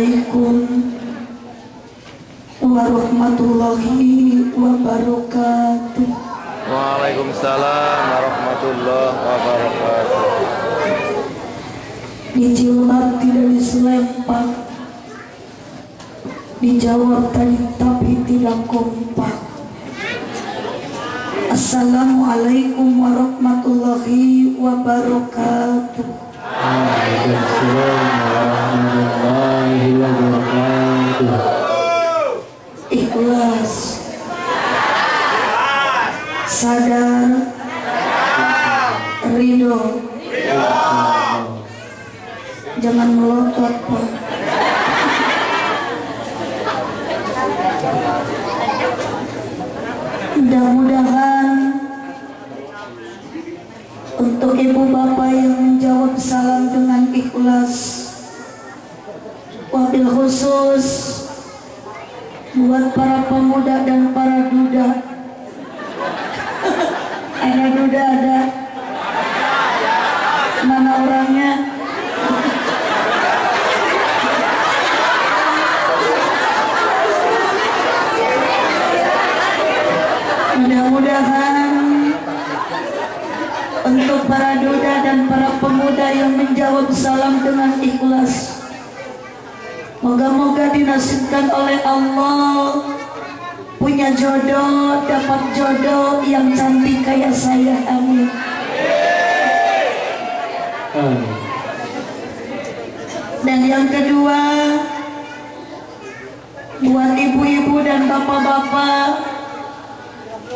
Assalamualaikum warahmatullahi wabarakatuh. Waalaikumsalam warahmatullahi wabarakatuh. Dijilbab tidak diselempang, dijawab tadi tapi tidak kompak. Assalamualaikum warahmatullahi wabarakatuh. Waalaikumsalam warahmatullahi wabarakatuh. Ikhlas, sadar, ridho, jangan melotot Pak. Mudah-mudahan untuk ibu bapak yang menjawab salam dengan ikhlas, wabil khusus buat para pemuda dan para duda. Ada duda ada? Mana orangnya? Mudah-mudahan untuk para duda dan para pemuda yang menjawab salam dengan ikhlas, moga-moga dinasibkan oleh Allah punya jodoh, dapat jodoh yang cantik kayak saya. Amin. Dan yang kedua, buat ibu-ibu dan bapak-bapak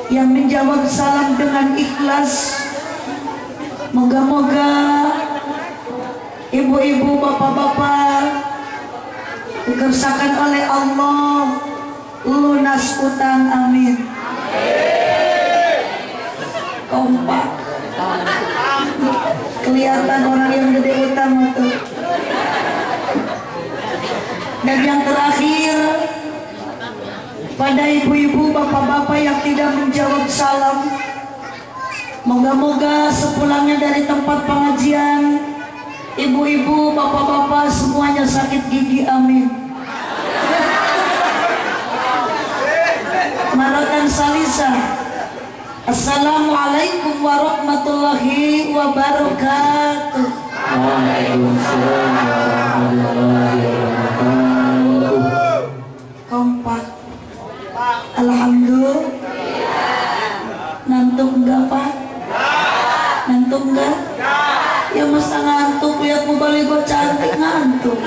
yang menjawab salam dengan ikhlas, moga-moga ibu-ibu bapak-bapak dikersakan oleh Allah lunas utang. Amin. Kompak, kelihatan orang yang gede utang tuh. Dan yang terakhir, pada ibu-ibu bapak-bapak yang tidak menjawab salam, moga-moga sepulangnya dari tempat pengajian, ibu-ibu bapak-bapak semuanya sakit gigi. Amin. Maratan salisa. Assalamualaikum warahmatullahi wabarakatuh. Waalaikumsalam warahmatullahi wabarakatuh. Kompak. Alhamdulillah. Ngantuk enggak Pak? Ngantuk enggak? Ya masa ngantuk, lihat mubalik gue cantik ngantuk.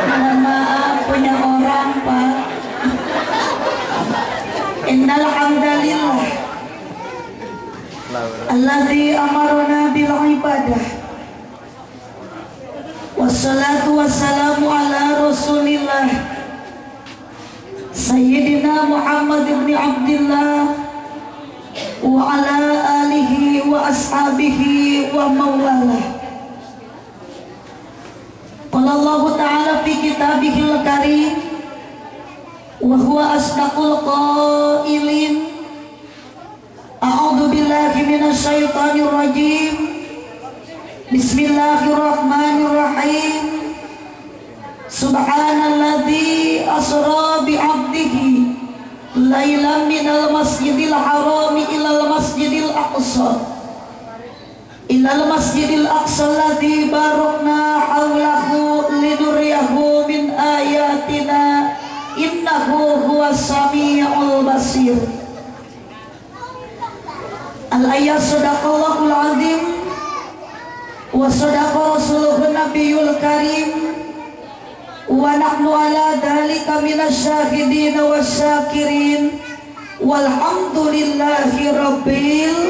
Mohon maaf, punya orang Pak. Innal hamdalillah alladzi amarna bil ibadah, wassalatu wassalamu ala rasulillah Sayyidina Muhammad ibn Abdullah wa ala alihi wa ashabihi wa mawalah. Qala Allah Ta'ala fi kitabihil karim wa huwa asdaqul qailin. A'udzu billahi minasy syaithanir rajim. Bismillahirrahmanirrahim. Subhanalladzi asra bi'abdihi lailan minal masjidil harami ilal masjidil aqsa alladzi barakna haulahu lidurriyahu min ayatina innahu huwas samiul basir. Al-ayat sadaqallahul azim wa sadaqa rasuluhun nabiyul karim wa nahnu ala dhalika minasyahidin wasyakirin walhamdulillahi rabbil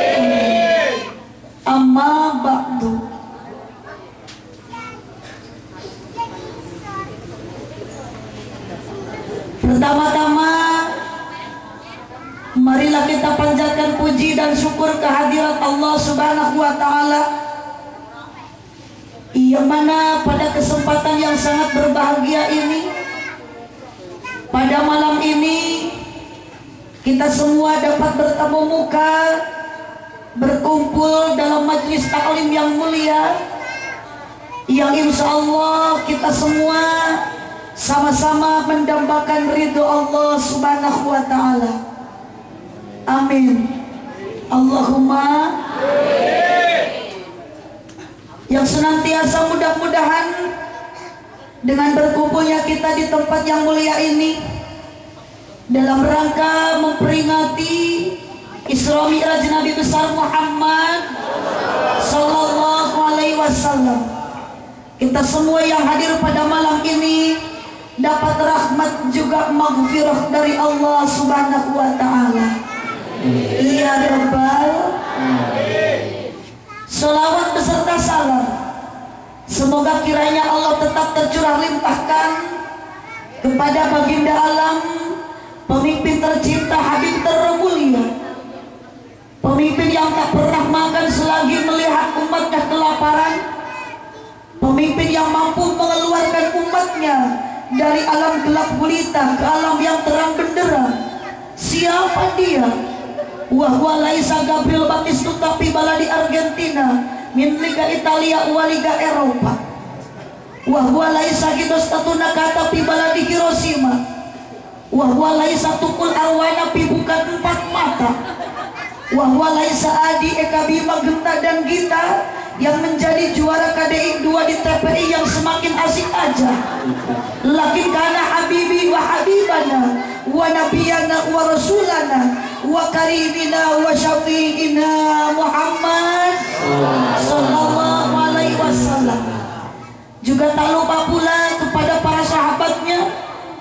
alamin. Amma ba'du. Pertama-tama, marilah kita panjatkan puji dan syukur kehadirat Allah Subhanahu wa Ta'ala, yang mana pada kesempatan yang sangat berbahagia ini, pada malam ini, kita semua dapat bertemu muka berkumpul dalam majelis taklim yang mulia, yang insya Allah kita semua sama-sama mendambakan ridho Allah Subhanahu wa Ta'ala. Amin. Allahumma yang senantiasa mudah-mudahan dengan berkumpulnya kita di tempat yang mulia ini dalam rangka memperingati Isra Mi'raj Nabi besar Muhammad sallallahu alaihi wasallam, kita semua yang hadir pada malam ini dapat rahmat juga maghfirah dari Allah Subhanahu wa Ta'ala. Ya Rabbal. Salawat beserta salam semoga kiranya Allah tetap tercurah limpahkan kepada baginda alam, pemimpin tercinta, Habib termulia, pemimpin yang tak pernah makan selagi melihat umatnya kelaparan, pemimpin yang mampu mengeluarkan umatnya dari alam gelap gulita ke alam yang terang benderang. Siapa dia? Wahwa laisa Gabriel Batistuta Pibala di Argentina min Liga Italia wa Liga Eropa. Wahwa laisa Gidostatuna Kata Pibala di Hiroshima. Wahwa laisa Tukul Arwana Pibukan empat mata. Wahwa laisa Adi Eka Bima Genta dan Gita yang menjadi juara KDI 2 di TPI yang semakin asik aja. Lakin kana habibi wa habibana wa nabiyana wa rasulana wa karimina wa syafi'ina Muhammad sallallahu alaihi wasallam. Juga tak lupa pula kepada para sahabatnya,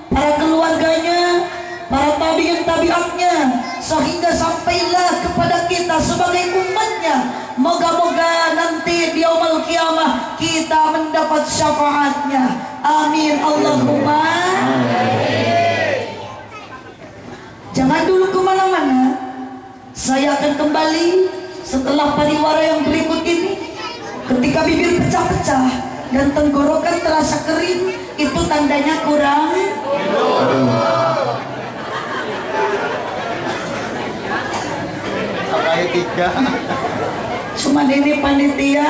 para keluarganya, para tabi'in-tabi'atnya, sehingga sampailah kepada kita sebagai umatnya. Moga-moga nanti di yaumul qiyamah kita mendapat syafaatnya. Amin Allahumma. Jangan dulu kemana-mana, saya akan kembali setelah pariwara yang berikut ini. Ketika bibir pecah-pecah dan tenggorokan terasa kering, itu tandanya kurang. Cuma ini panitia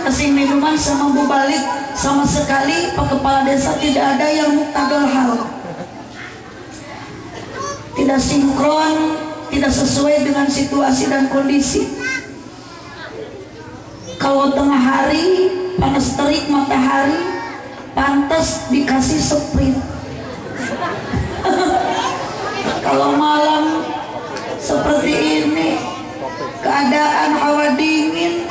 kasih minuman sama Bu Balik, sama sekali Pak Kepala Desa tidak ada yang muktadol hal, tidak sinkron, tidak sesuai dengan situasi dan kondisi. Kalau tengah hari panas terik matahari, pantas dikasih sprint. Kalau malam seperti ini, keadaan hawa dingin,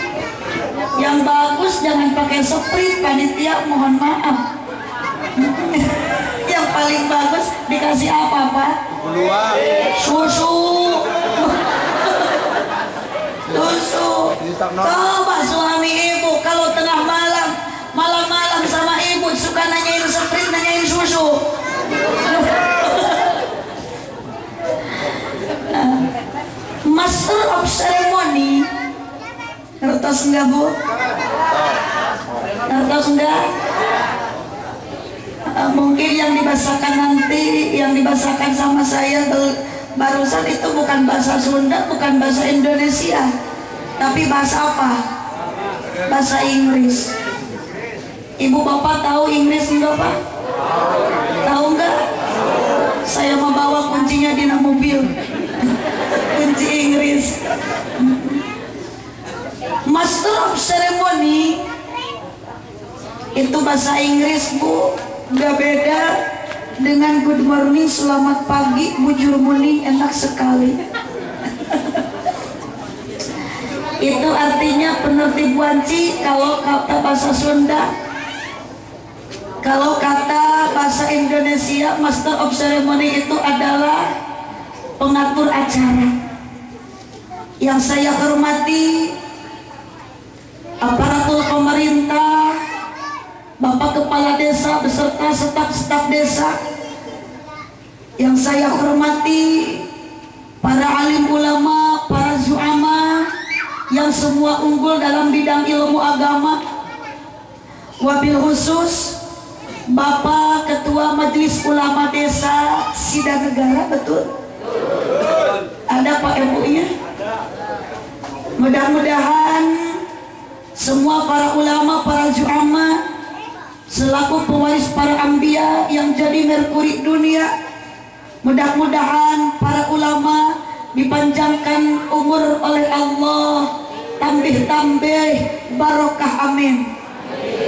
yang bagus jangan pakai sprint panitia, mohon maaf. Yang paling bagus dikasih apa Pak? Susu. Susu. Coba suami ibu kalau tengah malam sama ibu suka nanyain sprint, nanyain susu. Master of Ceremony, ngertos enggak Bu? Ngertos enggak? Mungkin yang dibahasakan nanti, yang dibahasakan sama saya barusan itu bukan bahasa Sunda, bukan bahasa Indonesia, tapi bahasa apa? Bahasa Inggris. Ibu bapak tahu Inggris enggak Pak? Tahu enggak? Saya mau bawa kuncinya di mobil. Kunci Inggris. Master of Ceremony itu bahasa Inggris Bu, gak beda dengan good morning, selamat pagi, bujur morning, enak sekali. Itu artinya penertib wanci kalau kata bahasa Sunda. Kalau kata bahasa Indonesia, Master of Ceremony itu adalah pengatur acara. Yang saya hormati aparatur pemerintah, Bapak Kepala Desa beserta staf-staf desa. Yang saya hormati para alim ulama, para zu'ama yang semua unggul dalam bidang ilmu agama. Wabil khusus Bapak Ketua Majelis Ulama Desa Sidanegara, betul? Ada Pak MUI-nya? Mudah-mudahan semua para ulama, para juama selaku pewaris para anbiya yang jadi merkuri dunia, mudah-mudahan para ulama dipanjangkan umur oleh Allah, tambih-tambih barokah, amin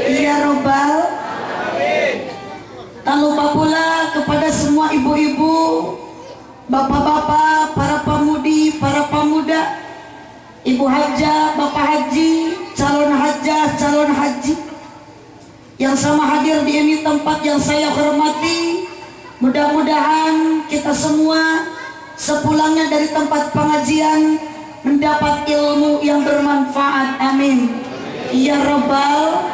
ya robbal. Tak lupa pula kepada semua ibu-ibu, bapak-bapak, para pamudi, para pemuda, ibu hajah, bapak haji, calon hajah, calon haji yang sama hadir di ini tempat yang saya hormati. Mudah-mudahan kita semua sepulangnya dari tempat pengajian mendapat ilmu yang bermanfaat, amin ya robbal.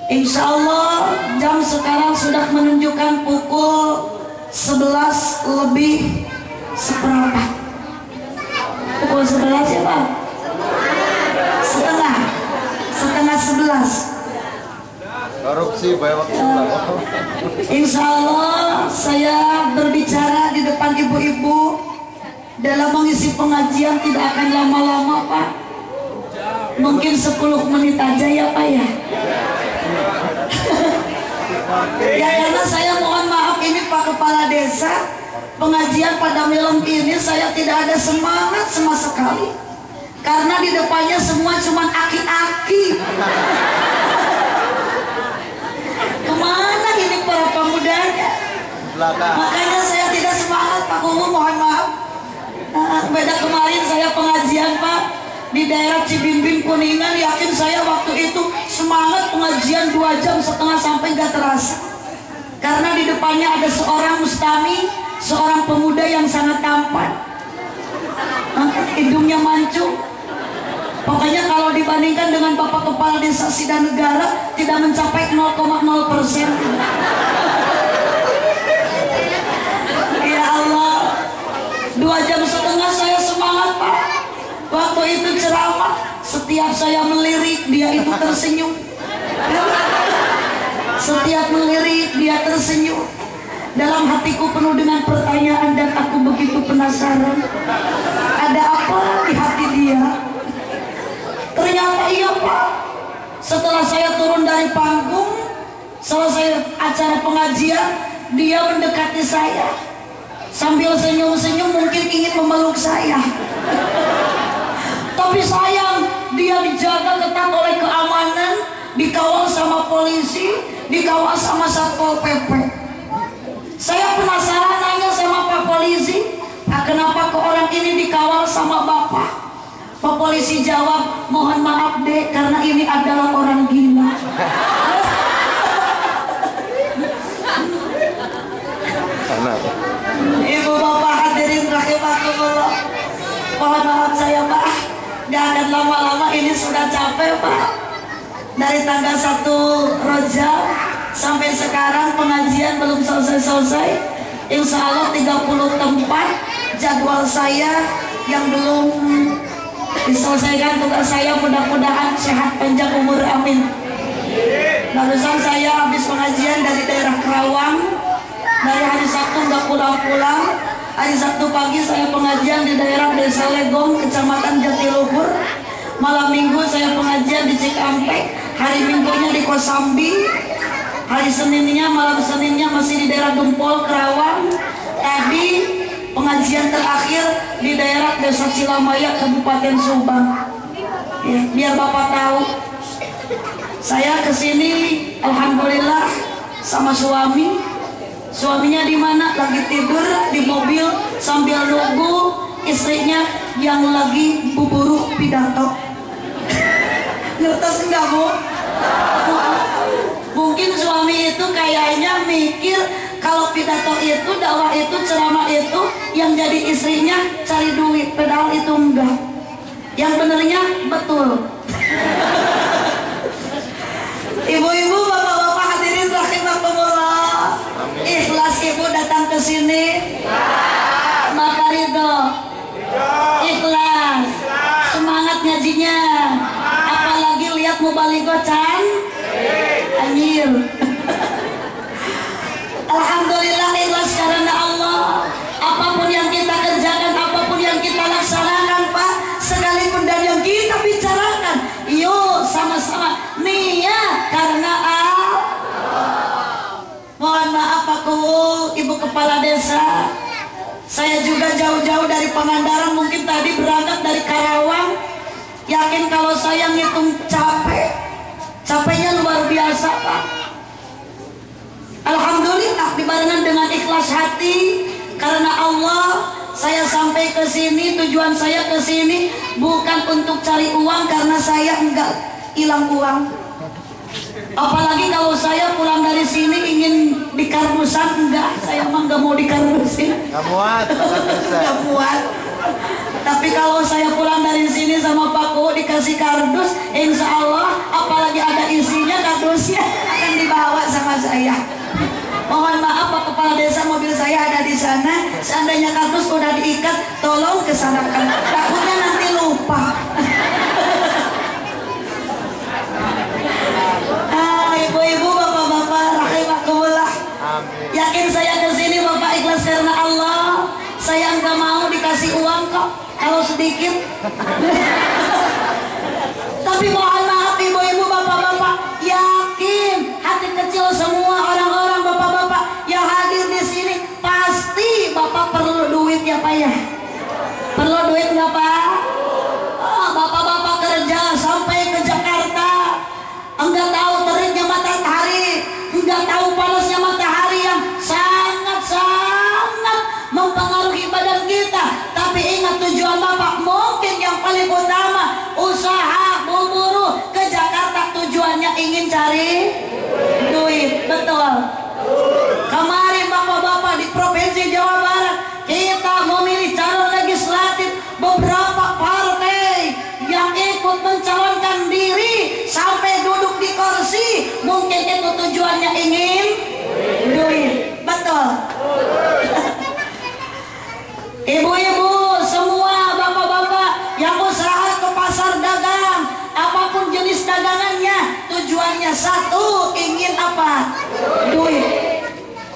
Insya Allah jam sekarang sudah menunjukkan pukul 11 lebih seperempat. Pukul 11 ya Pak? Setengah 11. Korupsi banyak waktu. Insya Allah saya berbicara di depan ibu-ibu dalam mengisi pengajian tidak akan lama-lama Pak. Mungkin 10 menit aja ya Pak ya. Ya karena saya mohon maaf ini Pak Kepala Desa, pengajian pada malam ini saya tidak ada semangat sama sekali karena di depannya semua cuman aki-aki. Kemana ini para pemudanya? Makanya saya tidak semangat Pak Kumu, mohon maaf. Beda kemarin saya pengajian Pak di daerah Cibimbing Kuningan, yakin saya waktu itu semangat pengajian 2 jam setengah sampai gak terasa karena di depannya ada seorang mustami, seorang pemuda yang sangat tampan, hidungnya mancung. Pokoknya kalau dibandingkan dengan Bapak Kepala Desa Sidanegara tidak mencapai 0,0%. Ya Allah, 2 jam setengah saya semangat Pak. Waktu itu ceramah, setiap saya melirik dia itu tersenyum. Setiap melirik dia tersenyum. Dalam hatiku penuh dengan pertanyaan dan aku begitu penasaran. Ada apa di hati dia? Ternyata iya Pak. Setelah saya turun dari panggung, selesai acara pengajian, dia mendekati saya sambil senyum-senyum, mungkin ingin memeluk saya. Tapi sayang, dia dijaga ketat oleh keamanan, dikawal sama polisi, dikawal sama Satpol PP. Saya penasaran nanya sama Pak Polisi, Pak kenapa kok orang ini dikawal sama Bapak? Pak Polisi jawab, mohon maaf Dek, karena ini adalah orang gila. Ibu bapak hadirin rahimakumullah, mohon maaf saya Pak, gak akan lama-lama, ini sudah capek Pak. Dari tanggal 1 Rajab sampai sekarang pengajian belum selesai-selesai. Insya Allah 30 tempat jadwal saya yang belum diselesaikan tugas saya, mudah-mudahan sehat panjang umur, amin. Barusan saya habis pengajian dari daerah Kerawang, dari hari Sabtu nggak pulang-pulang. Hari Sabtu pagi saya pengajian di daerah Desa Legong, Kecamatan Jatiluhur. Malam Minggu saya pengajian di Cikampek. Hari Minggunya di Kosambi. Hari Seninnya, malam Seninnya masih di daerah Gempol, Kerawang. Tadi pengajian terakhir di daerah Desa Cilamaya, Kabupaten Subang. Ya, biar Bapak tahu, saya kesini alhamdulillah sama suami. Suaminya di mana? Lagi tidur di mobil sambil nunggu istrinya yang lagi buburu pidato. Ngertos enggak Bu? Mungkin suami itu kayaknya mikir kalau pidato itu, dakwah itu, ceramah itu yang jadi istrinya cari duit, padahal itu enggak. Yang benernya betul. Ibu-ibu, bapak-bapak hadirin rahimakumullah, ikhlas ibu datang ke sini? Maka ridho, ikhlas, semangat ngajinya. Apalagi lihat mubalighah anjir. Alhamdulillah ikhlas karena Allah. Apapun yang kita kerjakan, apapun yang kita laksanakan Pak, kepala desa. Saya juga jauh-jauh dari Pangandaran, mungkin tadi berangkat dari Karawang. Yakin kalau saya ngitung capeknya luar biasa Pak. Alhamdulillah dibarengan dengan ikhlas hati karena Allah. Saya sampai ke sini, tujuan saya ke sini bukan untuk cari uang karena saya enggak hilang uang. Apalagi kalau saya pulang dari sini ingin dikardusan, enggak, saya emang enggak mau dikardusin. Nggak muat. Enggak muat. Tapi kalau saya pulang dari sini sama Pak Ku dikasih kardus, insya Allah apalagi ada isinya kardusnya akan dibawa sama saya. Mohon maaf Pak Kepala Desa, mobil saya ada di sana. Seandainya kardus udah diikat, tolong kesanakan. Takutnya nanti lupa. Ibu-ibu, bapak-bapak, rahimakumullah. Yakin saya kesini Bapak ikhlas karena Allah. Saya enggak mau dikasih uang kok, kalau sedikit. Tapi mohon maaf ibu-ibu, bapak-bapak, yakin hati kecil semua orang-orang bapak-bapak yang hadir di sini pasti Bapak perlu duit ya Pak ya. Perlu duit nggak Pak? Oh, bapak-bapak kerja sampai ke Jakarta, enggak tahu teriknya matahari, enggak tahu panasnya matahari yang sangat-sangat mempengaruhi badan kita. Tapi ingat tujuan Bapak mungkin yang paling utama, usaha buru-buru ke Jakarta tujuannya ingin cari duit. Betul. Kemarin bapak-bapak di Provinsi Jawa Barat kita memilih calon legislatif, beberapa partai yang ikut mencalonkan diri sampai duduk di kursi, mungkin itu tujuannya ingin duit. Betul. Ibu-ibu semua, bapak-bapak yang usaha ke pasar dagang, apapun jenis dagangannya, tujuannya satu, ingin apa? Duit.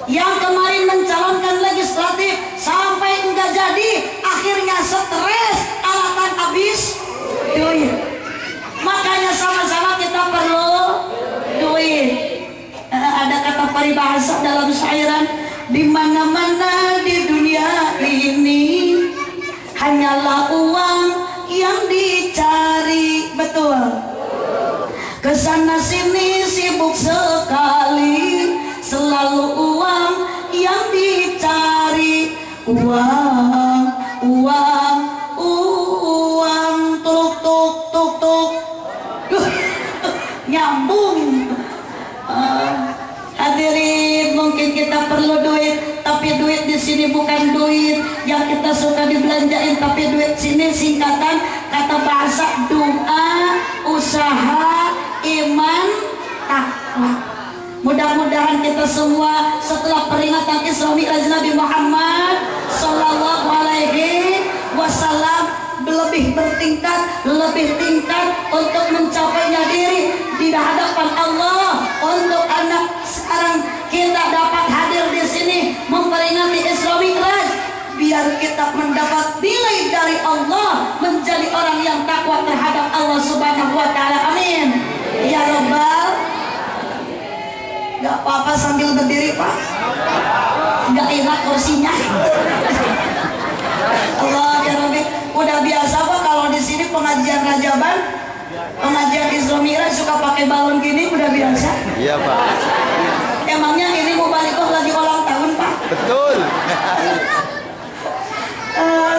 Yang kemarin mencalonkan legislatif sampai enggak jadi, akhirnya stres, alatan habis duit. Makanya sama-sama kita perlu duit. Ada kata paribahasa dalam syairan, di mana-mana di dunia ini hanyalah uang yang dicari. Betul. Kesana sini sibuk sekali, selalu uang yang dicari. Uang, uang, uang, tuk tuk tuk tuk. Nyambung. Hadirin, mungkin kita perlu duit, tapi duit di sini bukan duit yang kita suka dibelanjain, tapi duit sini singkatan kata bahasa doa, usaha, iman, takwa. Mudah-mudahan kita semua setelah peringatan Isra Mi'raj Nabi Muhammad Sallallahu Alaihi Wasallam lebih bertingkat, lebih tingkat untuk mencapainya diri di hadapan Allah. Untuk anak sekarang kita dapat hadir di sini memperingati Isra Mi'raj, biar kita mendapat nilai dari Allah, menjadi orang yang takwa terhadap Allah Subhanahu Wa Taala. Amin. Ya Rabbal. Gak apa-apa sambil berdiri Pak, gak enak kursinya. Allah ya Rabbi, udah biasa Pak kalau di sini pengajian Rajaban, pengajian Isra Mi'raj suka pakai balon gini, udah biasa. Iya Pak. Emangnya ini mau balik lagi ulang tahun Pak? Betul.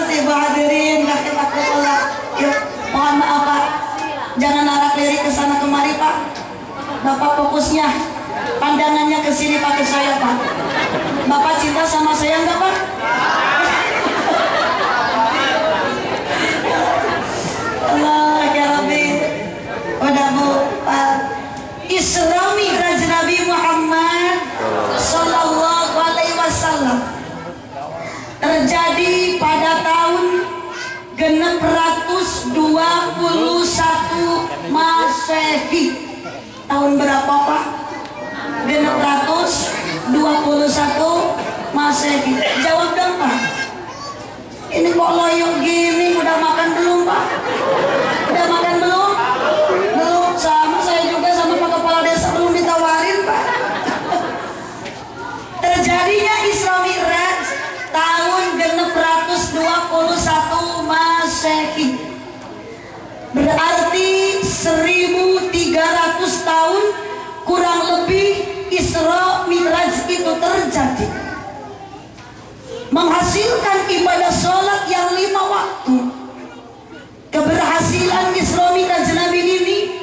Si hadirin rahimakumullah. Yuk, mohon maaf Pak, jangan narak lirik ke sana kemari Pak. Bapak fokusnya, pandangannya ke sini Pak, ke saya Pak. Bapak cinta sama saya enggak Pak? Allah ya Rabbi. Udah Bu Pak. Isra Mi'raj Nabi Muhammad Sallallahu Alaihi Wasallam terjadi pada tahun 621 Masehi. Tahun berapa Pak? 621 Masehi. Jawab dong Pak. Ini kok loyok gini, udah makan belum Pak? Udah makan belum? Belum. Sama saya juga sama Pak Kepala Desa belum ditawarin Pak. Terjadinya Isra Mi'raj Isra Mi'raj itu terjadi, menghasilkan ibadah sholat yang 5 waktu. Keberhasilan Isra Mi'raj Nabi ini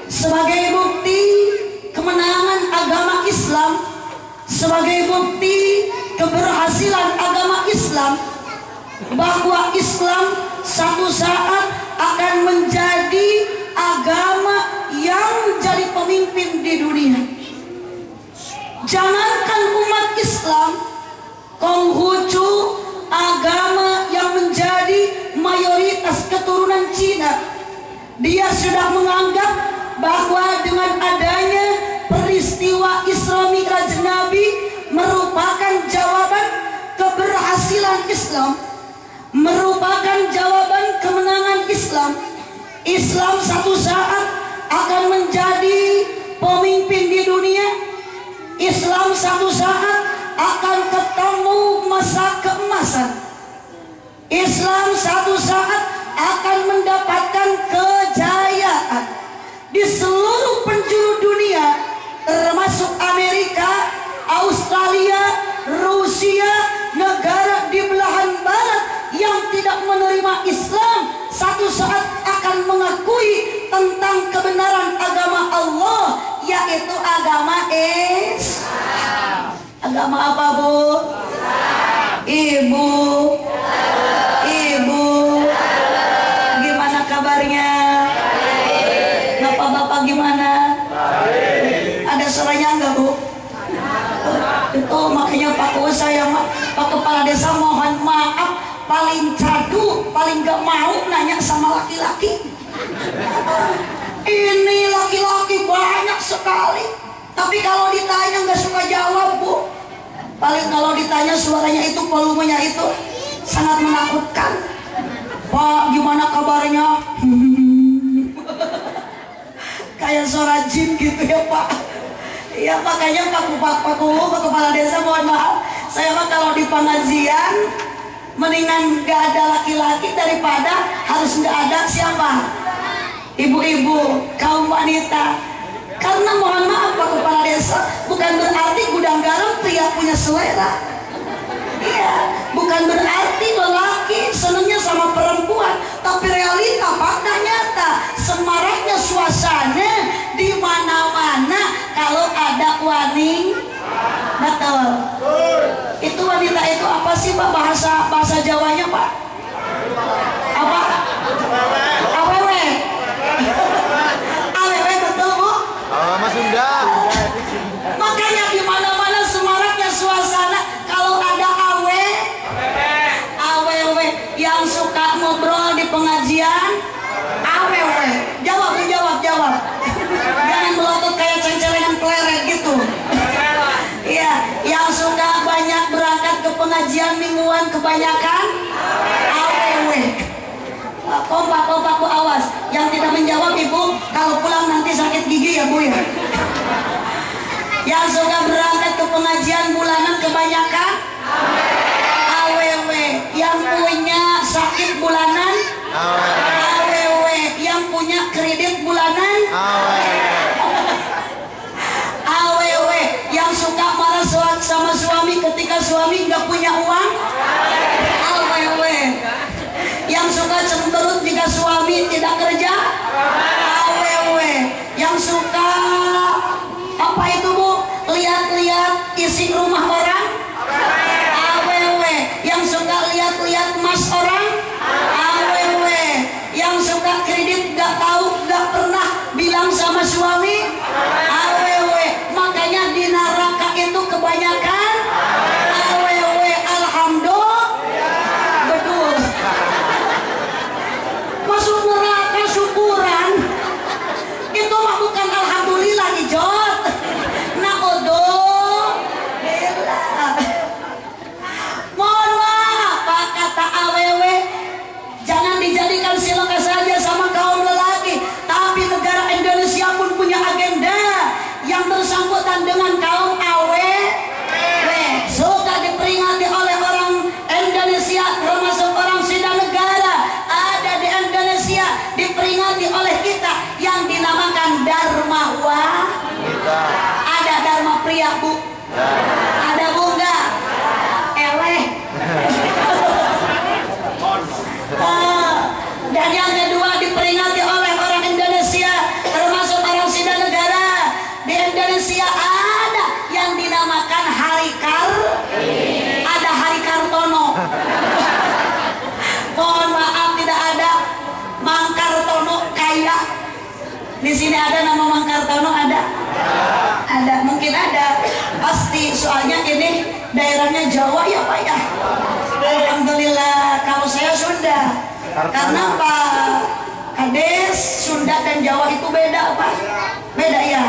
sebagai bukti kemenangan agama Islam, sebagai bukti keberhasilan agama Islam, bahwa Islam satu saat akan menjadi agama yang jadi pemimpin di dunia. Jangankan umat Islam, Konghucu, agama yang menjadi mayoritas keturunan Cina, dia sudah menganggap bahwa dengan adanya peristiwa Isra Mi'raj Nabi merupakan jawaban keberhasilan Islam, merupakan jawaban kemenangan Islam. Islam satu saat akan menjadi pemimpin di dunia. Islam satu saat akan ketemu masa keemasan. Islam satu saat akan mendapatkan kejayaan di seluruh penjuru dunia, termasuk Amerika, Australia, Rusia, negara di belahan barat yang tidak menerima Islam satu saat akan mengakui tentang kebenaran agama Allah, yaitu agama Islam. Agama apa, Bu? Ibu, gimana kabarnya? Bapak-bapak gimana? Ada suaranya enggak, Bu? Itu makanya Pak saya, Pak Kepala Desa, mohon maaf, paling cadu, paling gak mau nanya sama laki-laki. Ini laki-laki banyak sekali, tapi kalau ditanya nggak suka jawab, Bu. Paling kalau ditanya suaranya itu, volumenya itu sangat menakutkan. Pak, gimana kabarnya? Kayak suara jin gitu ya, Pak. Ya makanya Pak Kepala Desa, mohon maaf, saya mah kalau di pengajian mendingan nggak ada laki-laki daripada harus nggak ada siapa? Ibu-ibu, kaum wanita. Karena mohon maaf Pak Kepala Desa, bukan berarti gudang garam pria punya selera. Iya, bukan berarti lelaki senangnya sama perempuan, tapi realita fakta nyata, semaraknya suasana di mana-mana kalau ada wanita. Betul. Itu wanita itu apa sih, Pak, bahasa Jawanya, Pak? Apa? Awewe. Awewe, betul, Bu? Mas Sunda. Makanya di mana-mana semaraknya suasana kalau ada awewe yang suka ngobrol di pengajian, awewe. Jawab. Jangan melotot kayak ceng-celengan peleret gitu. Iya, yang suka banyak berangkat ke pengajian mingguan kebanyakan awewe. Kompak Bu, awas. Yang tidak menjawab Ibu, kalau pulang nanti sakit gigi ya, Bu ya. Yang suka berangkat ke pengajian bulanan kebanyakan awewe. Yang punya sakit bulanan awewe. Yang punya kredit bulanan awewe. Yang suka marah sama suami ketika suami nggak punya uang awewe. Yang suka cemberut jika suami tidak kerja awewe. Yang suka apa itu, Bu? Lihat-lihat isi rumah orang awewe. Yang suka lihat-lihat emas orang awewe. Yang suka kredit gak tahu, gak pernah bilang sama suami awewe. Makanya di neraka itu kebanyakan awewe. Alhamdulillah. Betul. Masuk neraka syukuran itu mah bukan alhamdulillah, Ijot. Mohon maaf, Pak, kata awewe Ada Bu enggak? Eleh. Dan yang kedua diperingati oleh orang Indonesia, termasuk orang Sida Negara. Di Indonesia ada yang dinamakan Hari Kartini. Ada Hari Kartono. Mohon maaf tidak ada Mang Kartono kaya. Di sini ada nama Mang Kartono ada? Ada, mungkin ada. Pasti soalnya ini daerahnya Jawa ya Pak ya. Alhamdulillah, kalau saya Sunda. Karena Pak Kades, Sunda dan Jawa itu beda Pak. Beda ya.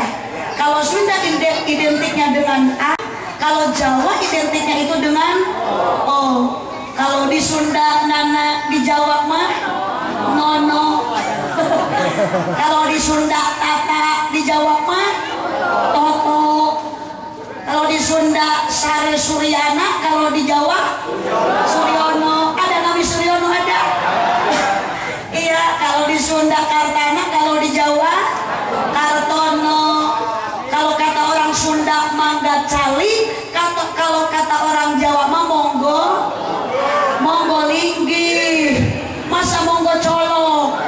Kalau Sunda identiknya dengan A, kalau Jawa identiknya itu dengan O. Kalau di Sunda Nana, di Jawa mah Nono. Kalau di Sunda Tata, di Jawa mah Toto. Kalau di Sunda Sare Suryana, kalau di Jawa Suryono. Ada Nabi Suryono ada. Iya, kalau di Sunda Kartana, kalau di Jawa Kartono. Kalau kata orang Sunda Mangga Cali, kalau kata orang Jawa mah Monggo Linggi. Masa Monggo Colok.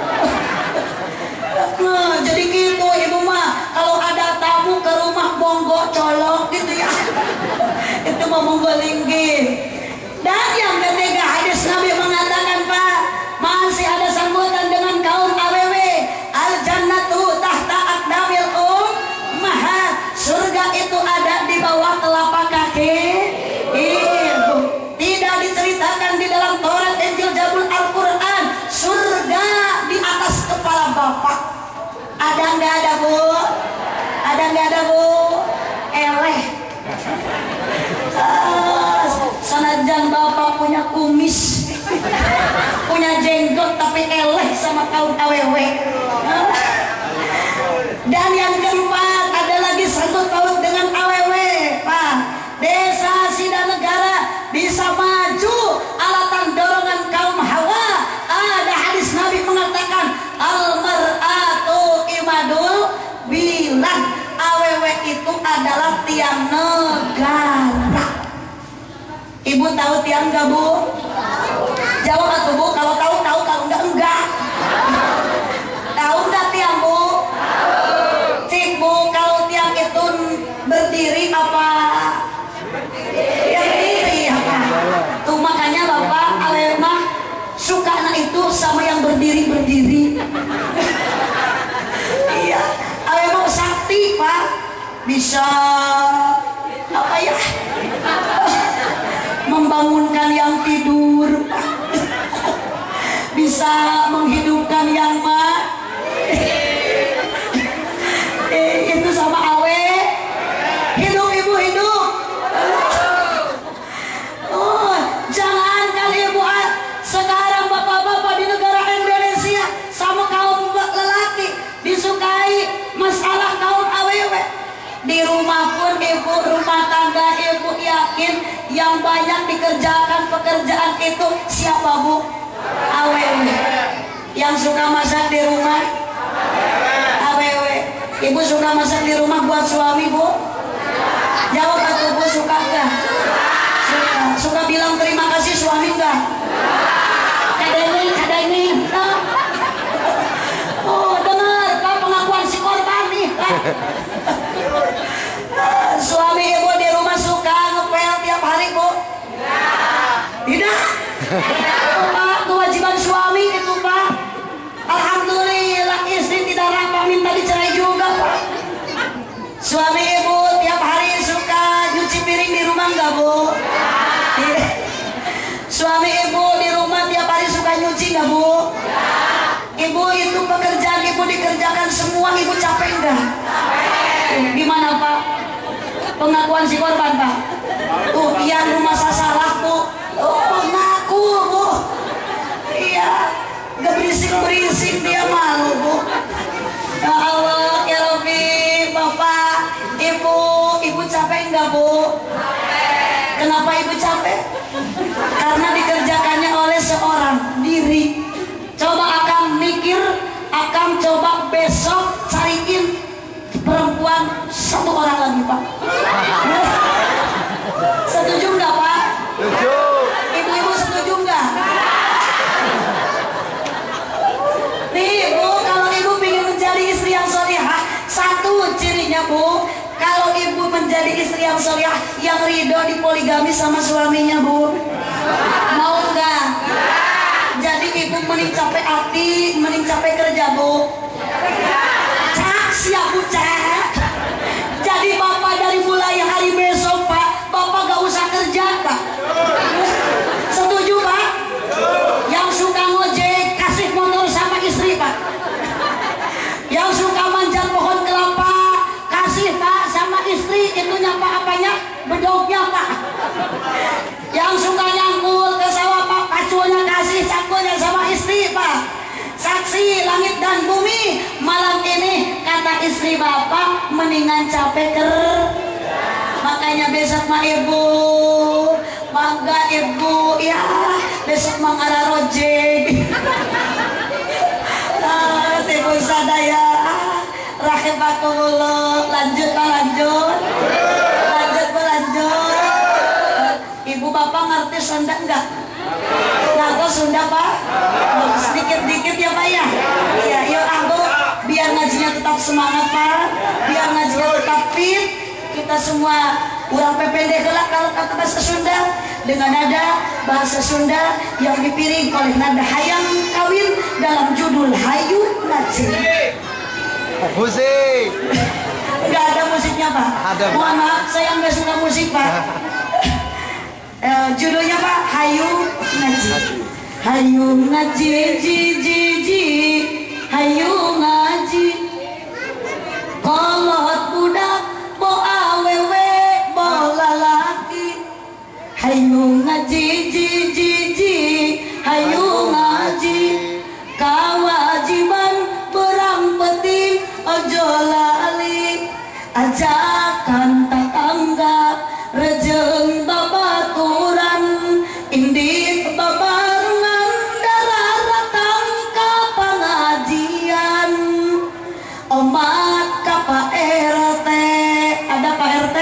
Nah, jadi gitu Ibu mah, kalau ada tamu ke rumah Monggo Colok gitu ya. Itu mah Monggo Linggi. Dan yang ketiga hadis Nabi mengatakan Pak, masih ada sambutan dengan kaum AWW. Al-jannatu tahta aqdamil ummahat. Surga itu ada di bawah telapak kaki ibu. Tidak diceritakan di dalam Taurat, Injil, Zabur, Al-Quran. Surga di atas kepala bapak. Ada nggak ada Bu? Ada nggak ada Bu? Eleh. Sanajan bapak punya kumis, punya jenggot, tapi eleh sama kaum AWW. Dan yang keempat ada lagi satu paut dengan AWW Pak. Desa Sida Negara bisa maju alatan dorongan kaum hawa. Ada hadis Nabi mengatakan al-mar'atu imadul bilan. AWW itu adalah tiang negara. Ibu tahu tiang enggak Bu? Jawab atuh Bu, kalau tahu, kalau enggak. Tahu enggak tiang Bu? Cik Bu, kalau tiang itu berdiri apa? Ya berdiri apa? Tuh makanya Bapak Alemah suka itu sama yang berdiri. Iya, Alemah sakti Pak. Bisa apa ya? Membangunkan yang tidur, bisa menghidupkan yang itu sama awe. Hidup Ibu, hidup. Oh, jangan kali Ibu, sekarang bapak-bapak di negara Indonesia sama kaum lelaki disukai masalah kaum awewe. Di rumah pun Ibu, rumah tangga Ibu yakin yang banyak dikerjakan pekerjaan itu siapa Bu? AWW. Yang suka masak di rumah AWW. Ibu suka masak di rumah buat suami Bu? Jawab atuh Bu, suka enggak? Suka bilang terima kasih suami enggak? Kadang-kadang. Oh dengar Pak pengakuan si korban nih Pak. Suami Ibu di rumah suka ngepel tiap hari Bu? Tidak. Pak, kewajiban suami itu Pak. Alhamdulillah istri tidak rapah minta dicerai juga Pak. Suami Ibu tiap hari suka nyuci piring di rumah enggak Bu? Tidak. Suami Ibu di rumah tiap hari suka nyuci enggak Bu? Ibu itu pekerjaan Ibu dikerjakan semua, Ibu capek enggak? Gimana Pak? Pengakuan si korban Pak. Tuh yang rumah saya salah Bu. Oh ngaku Bu. Iya, gak berisik dia malu Bu. Ya Allah ya Rabbi. Bapak Ibu capek enggak Bu? Kenapa Ibu capek? Karena dikerjakannya oleh seorang diri. Coba akang mikir, akang coba besok cariin perempuan satu orang lagi Pak. menjadi istri yang solihah, yang ridho dipoligami sama suaminya, Bu? Mau enggak? Jadi ibu mending capek hati, mending capek kerja, Bu? Cak, siap Bu, cak. Jadi bapak dari mulai hari besok, Pak, bapak gak usah kerja, Pak. Setuju, Pak? Yang suka ngojek, kasih motor sama istri, Pak. Yang suka manjat pohon kelapa, kasih, Pak, sama istri. Itu nyapa apanya? Bedognya, Pak. Yang suka nyangkul ke sawah, Pak, pacunya kasih cangkulnya sama istri, Pak. Saksi langit dan bumi, malam ini kata istri bapak mendingan capek makanya besok mah ibu mangga ibu ya, besok mah ngara rojek. Ibu sadaya rahimakumullah. Lanjut. Ibu bapak ngerti Sunda enggak? Ngaku Sunda, Pak? Sedikit-dikit ya, Pak ya? Iya, yuk aku biar ngajinya tetap semangat, Pak. Biar ngajinya tetap fit. Kita semua urang PPD gelak kalau kata bahasa Sunda, dengan nada bahasa Sunda yang dipiring oleh nada hayang kawin dalam judul Hayu Ngaji. Musik. Enggak ada musiknya, Pak. Ada, Pak. Mohon maaf, saya nggak suka musik, Pak. Judulnya, Pak, Hayu Ngaji. Hayu ngaji, hayu ngaji. Kolot budak, bo awewe, bo lalaki. Hayu ngaji, hayu ngaji. Kewajiban berang penting, ojo lali. Ajakan tetangga, rejeng babaturan, indit babarengan darah ratang ka pengajian. Omat ka Pak RT, ada Pak RT.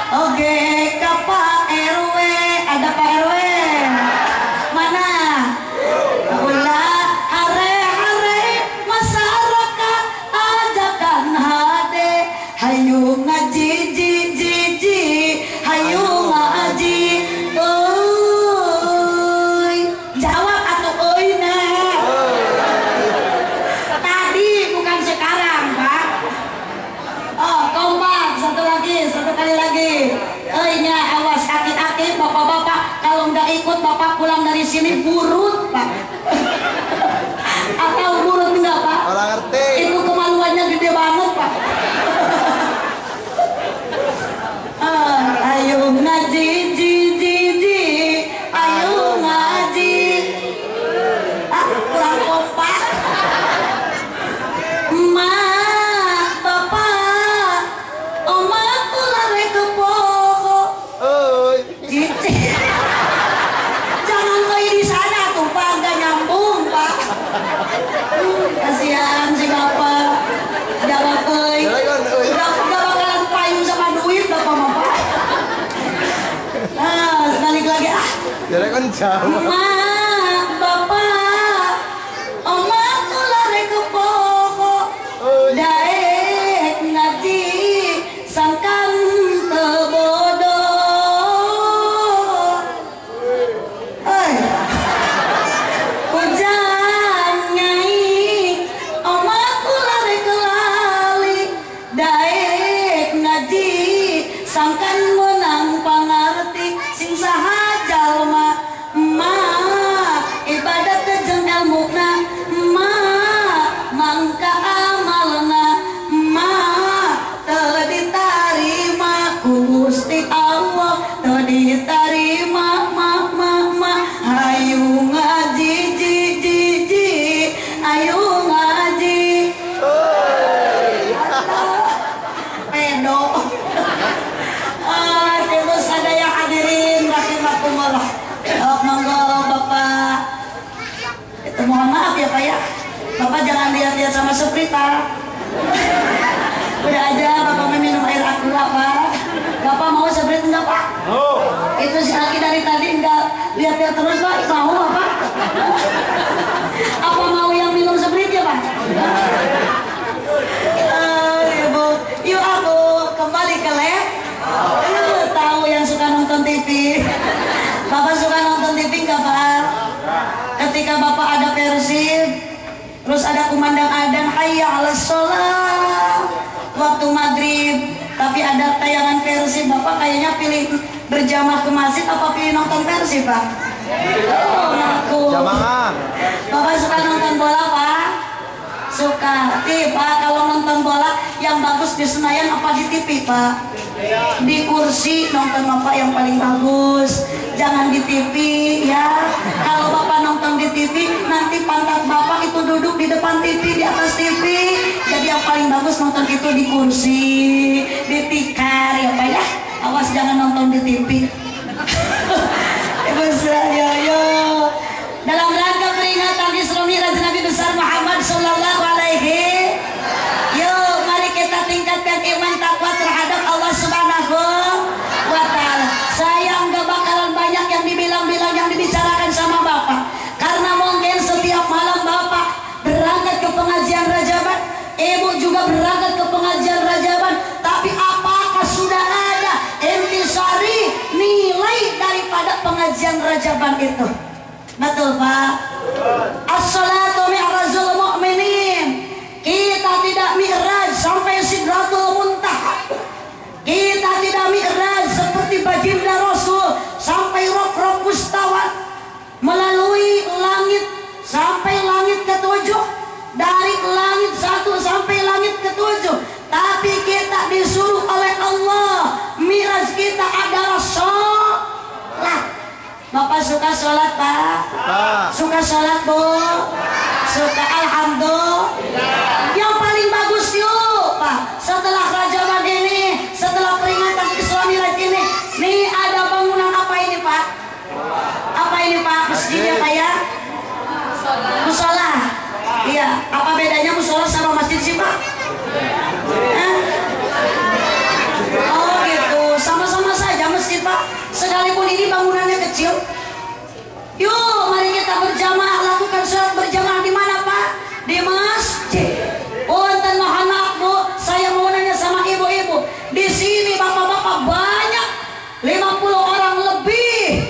Oke, ka Pak RW, ada Pak RW. Mana? Ulah hare-hare masyarakat ajakan hade. Hayu ngaji, hayu ngaji. Oi, jawab atau oi nah. Tadi bukan sekarang, Pak. Oh, kompak, satu kali lagi. Oi-nya awas, hati-hati bapak-bapak. Kalau nggak ikut bapak pulang dari sini burut, Pak. Atau burut enggak, Pak? Orang ngerti. Itu kemaluannya gede banget, Pak. Ayo ngaji, ayo ngaji. Kurang kompak. Emak, bapak, omak lari ke pohon. Oi. Cici. Jangan kayak di sana tuh, Pak, nggak nyambung, Pak. Kasihan si bapak. Jangan kayak. Udah bakalan payung sama duit, bapak. Balik lagi Jadi kan jauh. Emak, bapak, omak tuh lari ke pohon. Daek ngaji, sangkan tebodoh. Hujan nyai, omak tuh lari ke lali. Daek ngaji, sangkan menang pangarti. Sing saha jalma emak ibadat jeung ilmuna emak mangka amalna emak teu ditarima ku Gusti Allah, teu ditarima hayu ngaji ayu ngaji pedo. Terus ada yang hadirin rahimakumullah. Monggo Bapak. Itu mohon maaf ya, Pak ya. Bapak jangan lihat-lihat sama Suprita. Udah aja Bapak minum air aqua, Pak. Bapak mau Suprit enggak, Pak? Itu si Aki dari tadi enggak lihat-lihat terus, Pak. Mau apa? Apa mau yang minum Suprit ya, Pak? Ibu, yuk aku kembali ketika Bapak ada Persib, terus ada kumandang adzan hayya 'alas shalah waktu maghrib, tapi ada tayangan Persib, Bapak kayaknya pilih berjamaah ke masjid apa pilih nonton Persib, Pak? Oh, aku. Jamaah. Bapak suka nonton bola, Pak? Suka. Pak, kalau nonton bola yang bagus di Senayan apa di TV, Pak? Di kursi nonton Bapak yang paling bagus. Jangan di TV ya. Kalau Bapak nonton di TV, nanti pantat Bapak itu duduk di depan TV, di atas TV. Jadi yang paling bagus nonton itu di kursi, di tikar ya, Pak ya. Awas jangan nonton di TV. Dalam rangka peringatan Isra Mi'raj Nabi besar Muhammad sallallahu alaihi. Yuk, mari kita tingkatkan iman takwa terhadap Allah Subhanahu wa taala. Saya enggak bakalan banyak yang dibilang-bilang, yang dibicarakan sama Bapak. Karena mungkin setiap malam Bapak berangkat ke pengajian Rajaban, Ibu juga berangkat ke pengajian Rajaban, tapi apakah sudah ada intisari nilai daripada pengajian Rajaban itu? Betul, Pak. As-salatu mi'rajul mu'minin. Kita tidak mi'raj sampai Sidratul Muntaha. Kita tidak mi'raj seperti baginda Rasul sampai Rok-Rok Mustawa, melalui langit sampai langit ke-7, dari langit 1 sampai langit ke-7. Tapi kita disuruh oleh Allah, mi'raj kita adalah sholat. Bapak suka sholat, Pak? Suka sholat, Bu? Suka, alhamdulillah. Yang paling bagus yuk, Pak. Setelah Rajaban ini, setelah peringatan Isra Mi'raj ini, nih ada bangunan apa ini, Pak? Apa ini, Pak? Masjidnya, Pak ya? Musola. Iya. Apa bedanya musola sama masjid sih, Pak? Oh gitu. Sama-sama saja masjid, Pak. Sekalipun ini bangunannya kecil. Yuk, mari kita berjamaah, lakukan sholat berjamaah di mana, Pak? Di masjid. Punten, mohon maaf, Bu, saya mau nanya sama ibu-ibu. Di sini bapak-bapak banyak, 50 orang lebih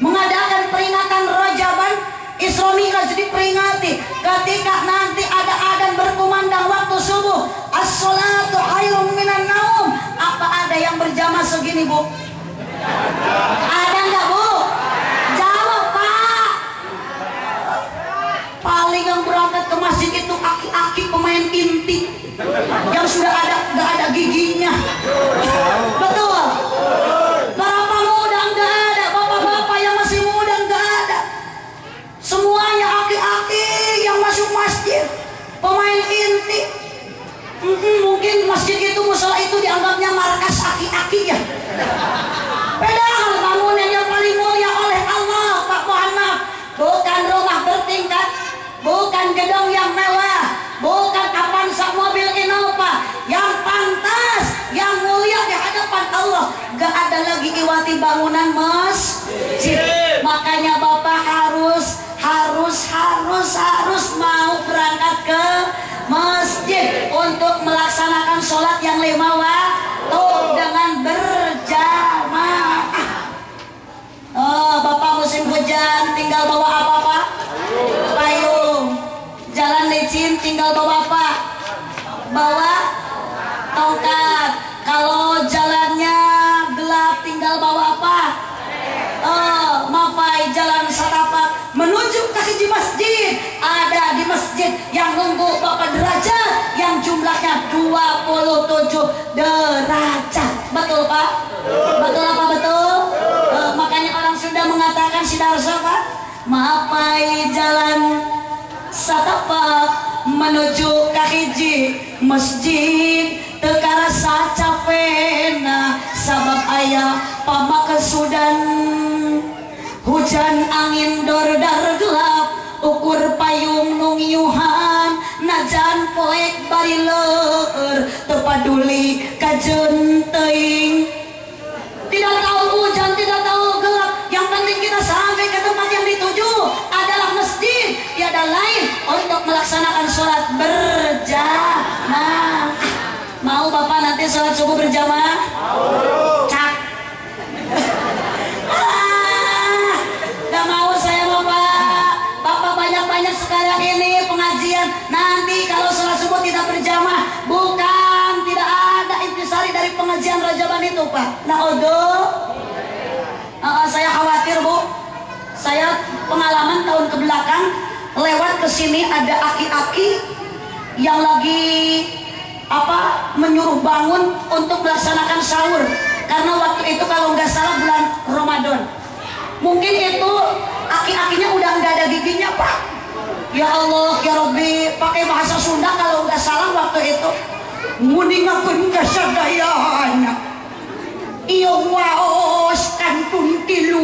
mengadakan peringatan Rajaban. Isra Mi'raj diperingati ketika nanti ada adzan berkumandang waktu subuh. As-salatu khairum minan naum. Apa ada yang berjamaah segini, Bu? Ada nggak, Bu? Jawab, Pak. Paling yang berangkat ke masjid itu aki-aki pemain inti yang sudah nggak ada giginya. Betul. Berapa muda nggak ada, bapak-bapak yang masih muda nggak ada. Semuanya aki-aki yang masuk masjid, pemain inti. Mungkin masjid itu, musola itu dianggapnya markas aki-aki ya. Padahal bangunan yang paling mulia oleh Allah, Pak Muhammad, bukan rumah bertingkat, bukan gedung yang mewah, bukan Avanza mobil Innova, yang pantas, yang mulia di hadapan Allah. Gak ada lagi iwati bangunan masjid. Makanya Bapak harus mau berangkat ke masjid untuk melaksanakan sholat yang 5 waktu dengan berjamaah. Oh, Bapak musim hujan tinggal bawa apa, Pak? Payung. Jalan licin tinggal bawa apa? Bawa tongkat. Kalau jalannya gelap tinggal bawa apa? Oh, mapai jalan setapak menuju ke hiji masjid. Ada di masjid yang nunggu Bapak derajat yang jumlahnya 27 derajat. Betul, Pak? Betul apa betul? Makanya orang sudah mengatakan sidarso, Pak, mapai jalan setapak menuju ke hiji masjid teu karasa capena sabab aya pamakesudan hujan angin dordar gelap ukur payung nungiuhan najan poek bari leur teu paduli kajeun teuing. Tidak tahu hujan, tidak tahu gelap, yang penting kita sampai ke tempat yang dituju adalah masjid, tiada lain untuk melaksanakan sholat berjamaah. Mau Bapak nanti sholat subuh berjamaah? Cak. Gak mau saya, Bapak. pengajian Rajaban itu Pak? Saya khawatir Bu. Saya pengalaman tahun kebelakang lewat ke sini ada aki-aki yang lagi menyuruh bangun untuk melaksanakan sahur karena waktu itu kalau nggak salah bulan Ramadan. Mungkin itu aki-akinya udah nggak ada giginya Pak. Ya Allah ya Rabbi, pakai bahasa Sunda kalau nggak salah waktu itu muningakeun kasadayana ieu waos kantun tilu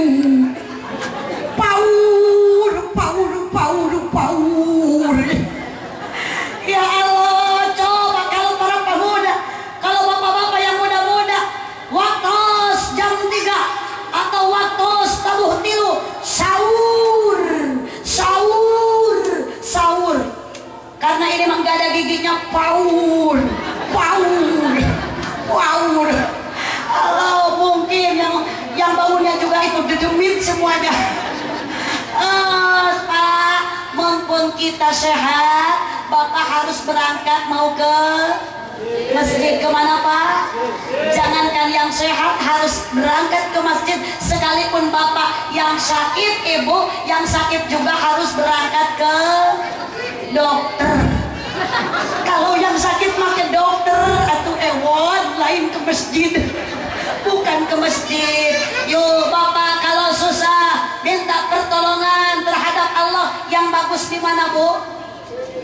paur ya Allah. Coba kalau para pemuda, kalau bapak-bapak yang muda-muda waktos jam 3 atau waktos tabuh tilu sahur karena ini memang gak ada giginya. Paur kalau mungkin yang bangunnya juga itu dedemit semuanya. Pak, mumpung kita sehat, Bapak harus berangkat mau ke masjid. Kemana Pak? Jangankan yang sehat harus berangkat ke masjid, sekalipun Bapak yang sakit, Ibu yang sakit juga harus berangkat ke dokter. Kalau yang sakit mah ke dokter atau lain ke masjid, bukan ke masjid. Yo Bapak kalau susah minta pertolongan terhadap Allah, yang bagus di mana Bu?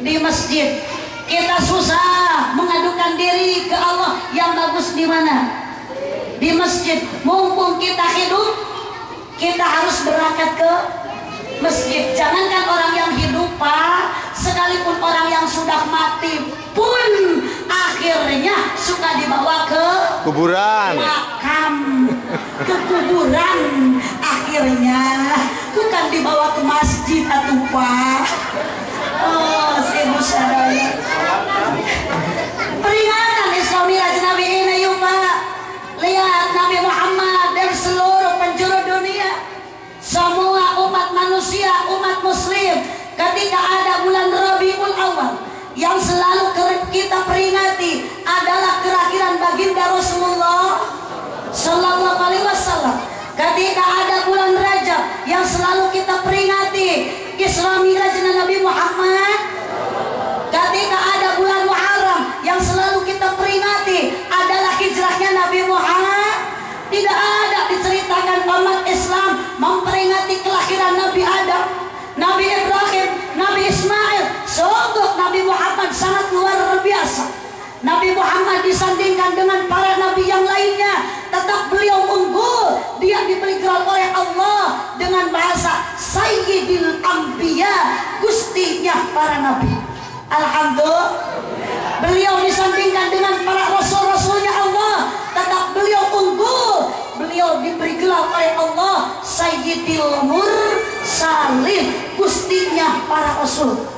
Di masjid. Kita susah mengadukan diri ke Allah, yang bagus di mana? Di masjid. Mumpung kita hidup, kita harus berangkat ke masjid. Jangankan orang yang hidup Pak, sekalipun orang yang sudah mati pun akhirnya suka dibawa ke kuburan, makam, ke kuburan akhirnya, bukan dibawa ke masjid atau Pak. Oh, Ibu sadaya. Peringatan Isra Miraj Nabi ini yuk Pak. Lihat Nabi Muhammad dan seluruh penjuru dunia, semua umat manusia, umat muslim, ketika ada bulan Rabiul Awal yang selalu kita peringati adalah kelahiran baginda Rasulullah Sallallahu Alaihi Wasallam. Ketika ada bulan Rajab yang selalu kita peringati Isra Miraj Nabi Muhammad. Ketika ada bulan Muharram yang selalu kita peringati adalah hijrahnya Nabi Muhammad. Tidak ada diceritakan umat Islam memperingati kelahiran Nabi Adam, Nabi Ibrahim, Nabi Ismail. Sungguh Nabi Muhammad sangat luar biasa. Nabi Muhammad disandingkan dengan para nabi yang lainnya, tetap beliau unggul. Dia diberi gelar oleh Allah dengan bahasa Sayyidil Anbiya, gustinya para nabi. Alhamdulillah. Beliau disandingkan dengan para rasul-rasulnya Allah, tetap beliau unggul. Beliau diberi gelar oleh Allah Sayyidil Mursalin, gustinya para rasul.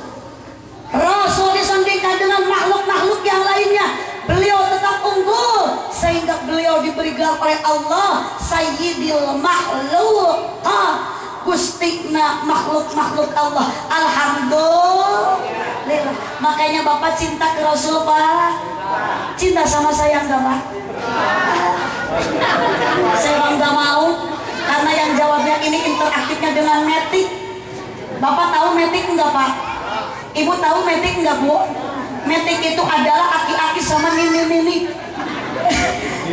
Rasul disandingkan dengan makhluk-makhluk yang lainnya, beliau tetap unggul sehingga beliau diberi gelar oleh Allah Sayyidil Makhluk, gustinya makhluk-makhluk Allah. Alhamdulillah. Makanya Bapak cinta ke Rasul Pak. Cinta sama saya enggak Pak? Saya enggak mau, karena yang jawabnya ini interaktifnya dengan metik. Bapak tahu metik enggak Pak? Ibu tahu metik enggak Bu? Metik itu adalah aki-aki sama nini-nini.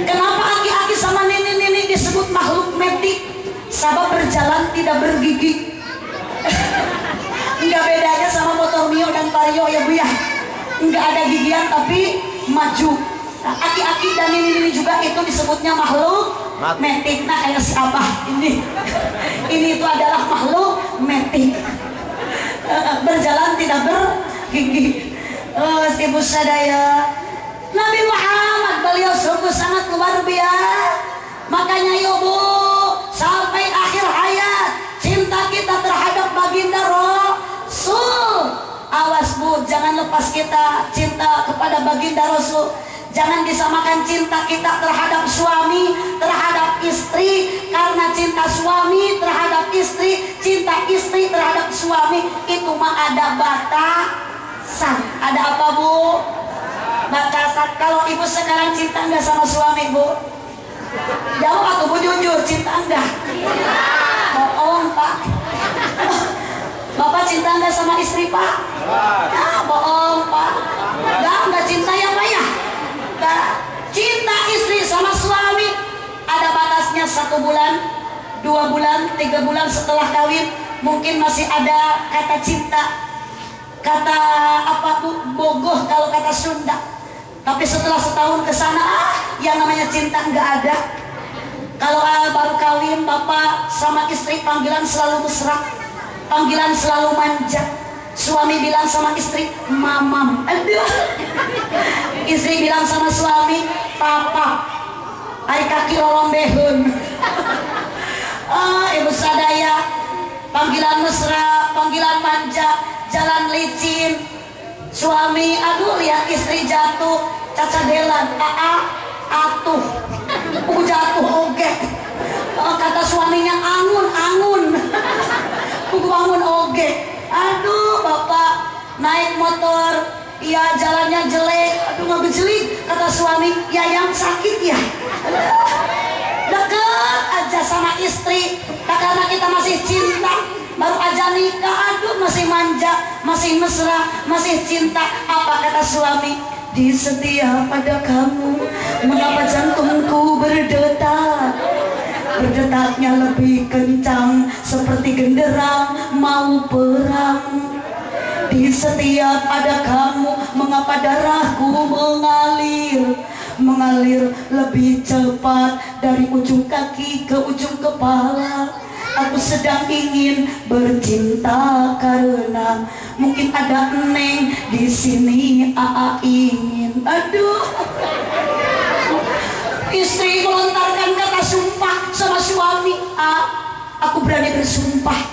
Kenapa aki-aki sama nini-nini disebut makhluk metik? Sabab berjalan tidak bergigi. Enggak bedanya sama motor Mio dan Vario ya Bu ya. Enggak ada gigian tapi maju. Nah, aki-aki dan nini-nini juga itu disebutnya makhluk metik. Nah kayak si Abah ini. Ini itu adalah makhluk metik. Berjalan tidak bergigi. Ibu sadaya, Nabi Muhammad beliau sungguh sangat luar biasa. Makanya ibu sampai akhir hayat cinta kita terhadap baginda Rasul. Awas Bu, jangan lepas kita cinta kepada baginda Rasul. Jangan disamakan cinta kita terhadap suami, terhadap istri. Karena cinta suami terhadap istri, cinta istri terhadap suami itu mah ada batasan. Ada apa Bu? Batasan. Kalau ibu sekarang cinta nggak sama suami bu? Jawab aku bu, jujur, cinta enggak? Bohong pak. Bapak cinta enggak sama istri pak? Bohong pak. Enggak cinta ya pak ya? Enggak. Cinta istri sama suami ada batasnya 1 bulan, 2 bulan, 3 bulan setelah kawin mungkin masih ada kata cinta, kata apa bu, bogoh kalau kata Sunda. Tapi setelah setahun ke sana yang namanya cinta nggak ada. Kalau baru kawin bapak sama istri panggilan selalu mesra, panggilan selalu manja. Suami bilang sama istri mamam, aduh. Istri bilang sama suami papa. Ari kaki lorong behun. Ibu sadaya, panggilan mesra, panggilan manja, jalan licin. Suami aduh lihat istri jatuh, cacadelan, atuh, jatuh oge. Kata suaminya angun, kudu angun oge. Aduh bapak naik motor, ya jalannya jelek, aduh nggak bejelik. Kata suami, ya yang sakit ya. Deket aja sama istri, karena kita masih cinta, baru aja nikah, aduh masih manja, masih mesra, masih cinta. Apa kata suami? Di setia pada kamu, mengapa jantungku berdetak? Berdetaknya lebih kencang seperti genderang mau perang. Di setiap ada kamu, mengapa darahku mengalir lebih cepat dari ujung kaki ke ujung kepala. Aku sedang ingin bercinta karena mungkin ada neng di sini. Ingin, aduh. Istri melontarkan kata sumpah sama suami. Aku berani bersumpah,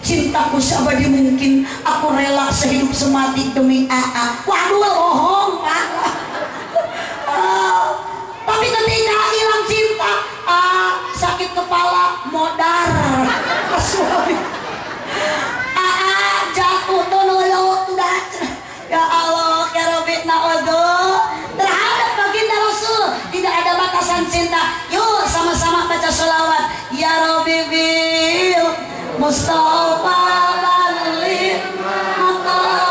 cintaku seabadi mungkin, aku rela sehidup semati demi Waduh, bohong pak. Tapi ketika hilang cinta, sakit kepala, modar. Suami jatuh tonolo udah. Ya Allah, ya Rabbi na'udhu. Terhadap baginda Rasul tidak ada batasan cinta. Yuk sama-sama baca sholawat. Ya Rabbi bil Mustafa balik maqasidana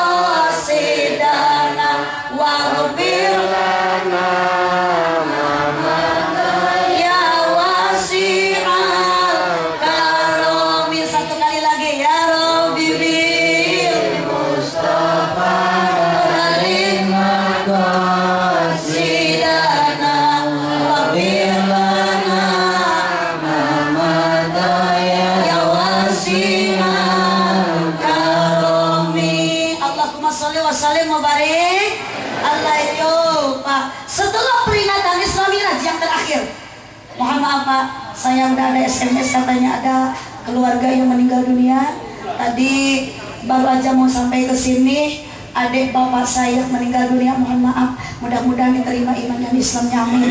waghfir lana ya wasi'al karami. Satu kali lagi. Ya Rabbi bil Mustafa balik maqasidana waghfir lana ya wasi'al karami. Allahumma sholli wa sallim wa barik alaihi. Setelah peringatan Isra Miraj yang terakhir, mohon maaf Pak, saya udah ada SMS katanya ada keluarga yang meninggal dunia. Tadi baru aja mau sampai ke sini, adik bapak saya meninggal dunia. Mohon maaf, mudah-mudahan diterima iman dan Islamnya, amin.